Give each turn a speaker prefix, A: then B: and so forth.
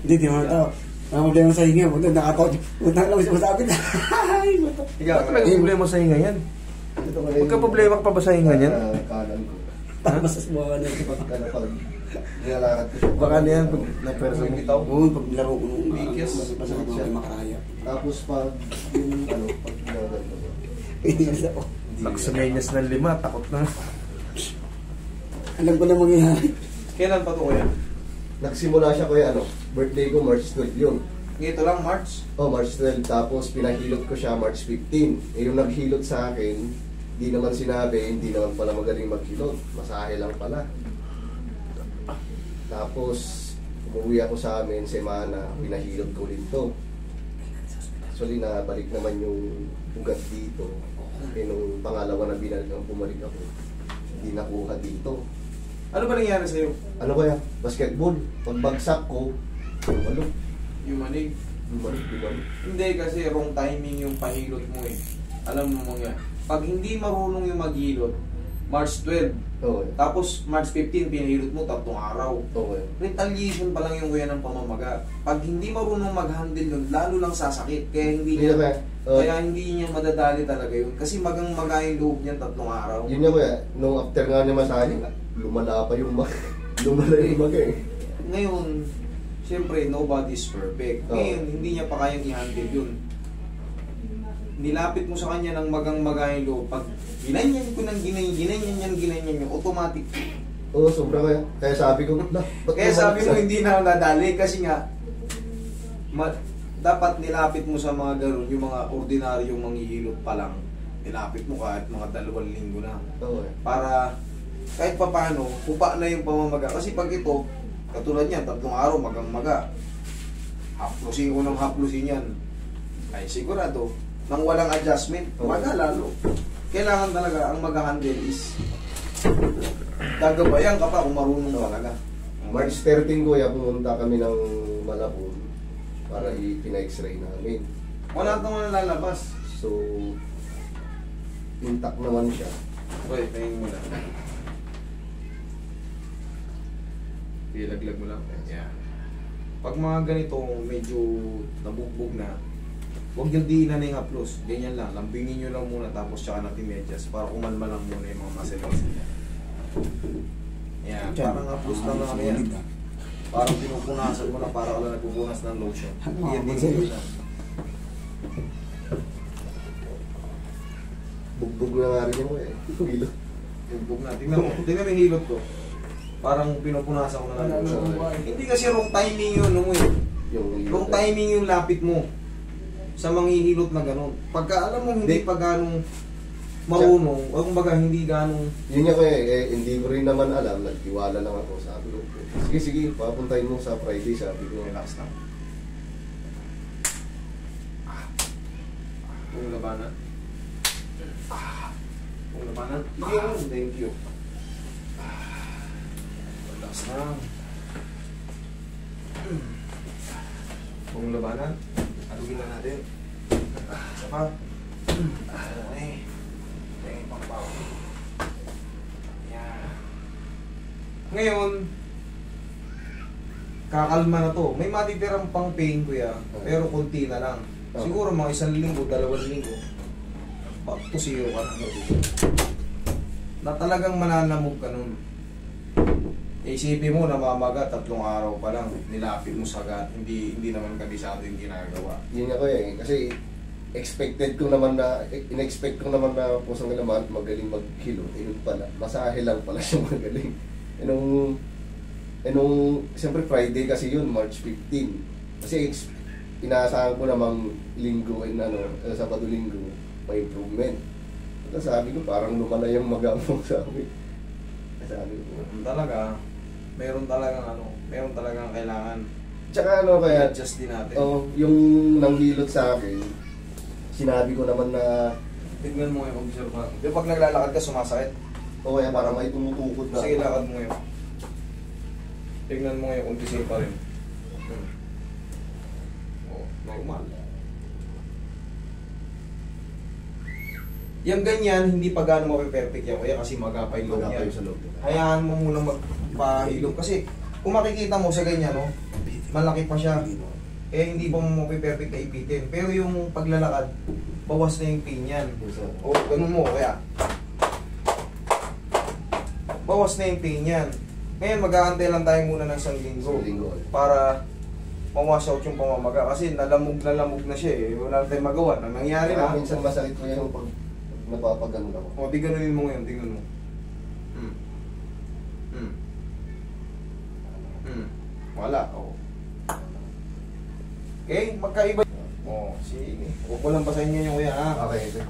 A: Hindi, di mo ito. Ang problema sa hinga, buto nakataw. Buto lang siya masabit.
B: Ikaw, may problema sa hinga yan. Magka-problema ka pa ba sa hinga yan?
C: Kanan ko.
A: Tapos sa mga ano.
C: Pag nilalakad ko.
B: Baka na yan, pag na-persa mo bitaw.
A: Oo, pag laro ko nung
B: Bikis.
A: Pasakit siya makaraya.
C: Tapos pag yung pag nilalakad ko.
A: Inis ako.
B: Nagsumenyas ng 5, takot na.
A: Alam ko na mangyayari.
B: Kailan pa ito kuya?
C: Nagsimula siya kuya birthday ko March 12 yun.
B: Ito lang, March?
C: Oh, March 12. Tapos pinahilot ko siya March 15. Yung naghilot sa akin, di naman sinabi, hindi naman pala magaling maghilot. Masahe lang pala. Tapos, umuwi ako sa amin, semana, pinahilot ko ulit to. Actually, nabalik naman yung ugat dito. Nung pangalawa na binalik ang bumalik ako, hindi nakuha dito.
B: Ano ba nangyari sa'yo?
C: Ano kaya? Basketball. Pagbagsak ko, bumalik.
B: Yumanig.
C: Bumalik.
B: Hindi kasi wrong timing yung pahilot mo eh. Alam mo mga, pag hindi marunong yung maghilot, March 12,
C: Okay.
B: tapos March 15, pinahilot mo 3 araw.
C: Okay.
B: Retaliation pa lang yung kuya ng pamamaga. Pag hindi marunong mag-handle yun, lalo lang sasakit. Kaya hindi
C: Yun
B: niya,
C: na kaya.
B: kaya hindi niya madadali talaga yun. Kasi magang-maga yung loob niyan 3 araw.
C: Yun nga kaya, nung after nga niya masahe, lumala pa yung lumala yung maga eh.
B: Ngayon, siyempre, nobody's perfect. Ngayon, hindi niya pa kayang i-handle yun. Nilapit mo sa kanya ng magang-maga yung loob. Pag ginanyan ko ng ginanyan yung automatic.
C: Oo, sobra kaya. Kaya sabi ko,
B: Kaya sabi mo hindi na nadali kasi nga dapat nilapit mo sa mga gano'n, yung mga ordinaryong manghihilot pa lang. Nilapit mo kahit mga 2 linggo na.
C: Okay.
B: Para kahit pa paano, pupa na yung pamamaga. Kasi pag ito, katulad niyan, 3 araw magang-maga. Haplusin ko ng haplusin yan. Ay sigurado, nang walang adjustment, maga lalo. Kailangan talaga ang mag-handle is gagabayan ka pa kung marunong talaga.
C: March 13 ko, pumunta kami ng Malabon para ipina-x-ray namin.
B: Wala naman lalabas.
C: So, intact naman siya.
B: Okay, tingin mo lang. Ilaglag mo lang. Yeah. Pag mga ganito, medyo nabugbog na, huwag yung diinan na yung haplos. Ganyan lang. Lambingin nyo lang muna tapos tsaka natin medyas para kumalma lang muna yung mga muscles niya. Yan. Parang haplos lang lang yan. Parang pinupunasan mo na para ka lang nagpupunas ng lotion. Yan din yun.
C: Bugbog na nga rin yung hilot.
B: Bugbog na. Tingnan mo. Tingnan mo yung hilot ko. Parang pinupunasan ko na lang. Hindi kasi wrong timing yun. Wrong timing yung lapit mo sa manghihilot na gano'n. Pagka alam mo hindi pa ganong marunong, o kumbaga hindi ganong...
C: Yun nga hindi ko rin naman alam, nagtiwala lang ako, sabi ko. Sige, papuntahin mo sa Friday, sabi ko.
B: Relax lang. Kung labanan. Kung labanan. Thank you. Relax lang. Kung labanan. Alugin na natin. Isa pa. Okay. Tingin pang pao. Yan. Ngayon, kakalma na to. May matitirang pang pain kuya, pero konti na lang. Siguro mga 1 linggo, 2 linggo. Back to 0 ka na. Na talagang mananamog ka nun. Isipin mo na mamaga 3 araw pa lang, nilapit mo sagad, hindi naman kabisado yung ginagawa.
C: Yun nga kasi in-expect ko naman na pusang laman magaling maghilo. Yun pala, masahe lang pala siya magaling. Siyempre Friday kasi yun, March 15. Kasi inaasahan ko namang linggo, Sabado-Linggo, may improvement. At sabi ko, parang lumala yung magamong sabi. Sabi ko,
B: meron talagang kailangan.
C: Tsaka kaya
B: adjust din natin.
C: Yung nanghilot sa akin, sinabi ko naman na
B: tignan mo yung observe mo. Di pag naglalakad ka sumasakit.
C: kaya para may tumutukod na.
B: Sige, lakad mo ngayon. Tignan mo ngayon kung disay pa rin. Normal. Yung ganyan, hindi pa gano'ng mape-perfect yan. Kaya kasi magapay loob yan.
C: Sa loob.
B: Hayaan mo munang magpahilom. Kasi kung makikita mo sa ganyan, no? malaki pa siya. Eh, hindi pa mo perfect na ipitin. Pero yung paglalakad, bawas na yung pain yan. O, ganun mo, kaya. Bawas na yung pain yan. Ngayon, mag-aantay lang tayo muna ng 1 linggo. Para ma-wash out yung pamamaga. Kasi nalamog na siya eh. Wala na tayong magawa. Ang nangyari na.
C: Minsan masakit ko yan pag napapagano ako.
B: O, di ganunin mo ngayon. Tingnan mo. Wala. O. Okay, magkaiba. O, sige. Huwag mo lang basahin niya yung kuya ha.
C: Okay.